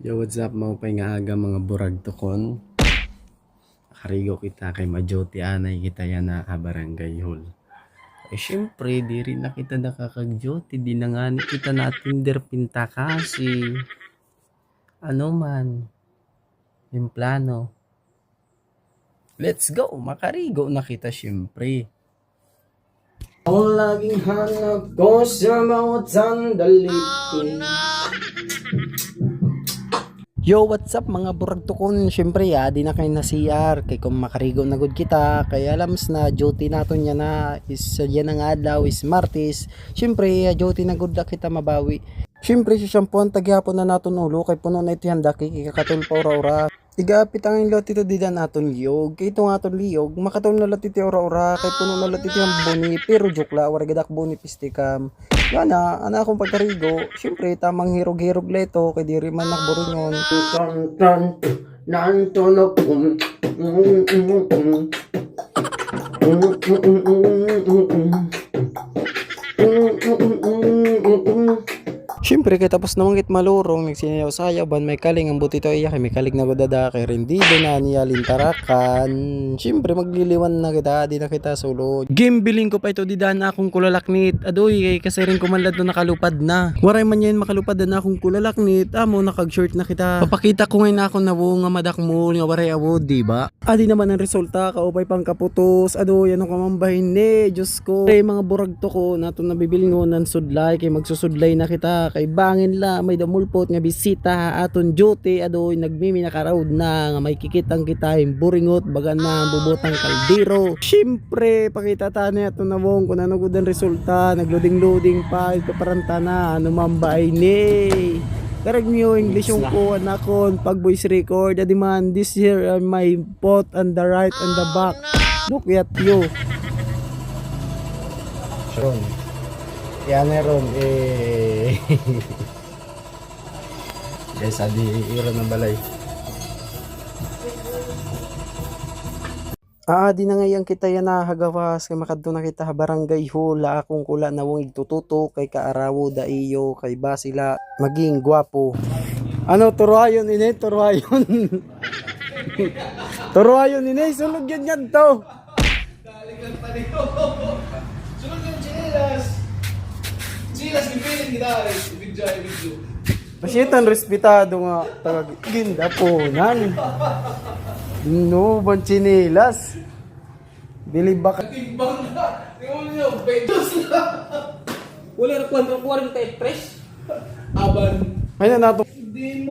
Yo, what's up mga pay nga aga mga burag tukon. Karigo kita kay Majote anay kita yan na barangay hall. Syempre, di rin na kita nakakagjote. Di na nga ni kita na Tinder pinta kasi. Ano man, yung plano. Let's go, makarigo na kita syempre. Ang laging hanap ko sa bawat sandali. Yo, what's up mga burag tukon? Syempre di na kayo na CR kay kung makarigo na good kita kay alams na duty naton niya na is yan ang adlaw is Martes. Syempre duty na good na kita mabawi. Syempre si shampoo tagyapon na naton ulo kay puno na iti handa kay kakatol pa ora-ora. Igapit ang lot ito dida naton liyog kay ito aton liyog makatol na lot iti ora-ora kay puno na lot iti boni pero joke la wala gadak boni pistikam. Yana, ana akong pagkarigo, syempre tamang hirog-hirog leto, kay diri man nakburo nyon. Tan nantono kum. Siyempre kay tapos naman kit malurong nagsinayaw sayaw ban may kaling ang buti to iya kay may kalig na godada kay rendido na niya lintarakan. Siyempre magliliwan na kita di na kita solo. Game billing ko pa ito di daan akong kulalaknit. Adoy kay kasi rin kumanlad no nakalupad na. Waray man yan makalupad na akong kulalaknit. Amo nakag-short na kita. Papakita ko ngayon ako na nga madak mo nga waray awod di ba? Adi naman ang resulta kaupay pang kaputos. Adoy ano ka mambahin ni Diyos ko. Kay mga burag to ko nato nabibilingonan sudlay kay magsusudlay na kita. Kay bangin la may damulpot nga bisita aton duty adoy nagmimi nakaraod na nga may kikitang kita buringot baga na bubotang kaldero. Syempre pakita ta ni ato nawong kun ano gud ang resulta nagloading pa ipaparanta na ano mambay ni karag niyo English yung ko anakon pag voice record adi man this here my pot on the right and the back look at you Sean yan meron guys adi iro ng balay di na ngayon kita yan na hagawas kay makadto na kita barangay hula akong kula na wong igtututo kay kaarawo da iyo kay ba sila maging gwapo ano turuayon ini turuayon turuayon ini sulog yan yan to dalikan pa dito sulog yan chinelas chinelas gipilit kita video Pasyetan respetado nga tagag gindaponan. No ban chinelas. Bili baka timbang na. Tingnan niyo, pesos na. Wala ra 443. Aban. Ay na nato.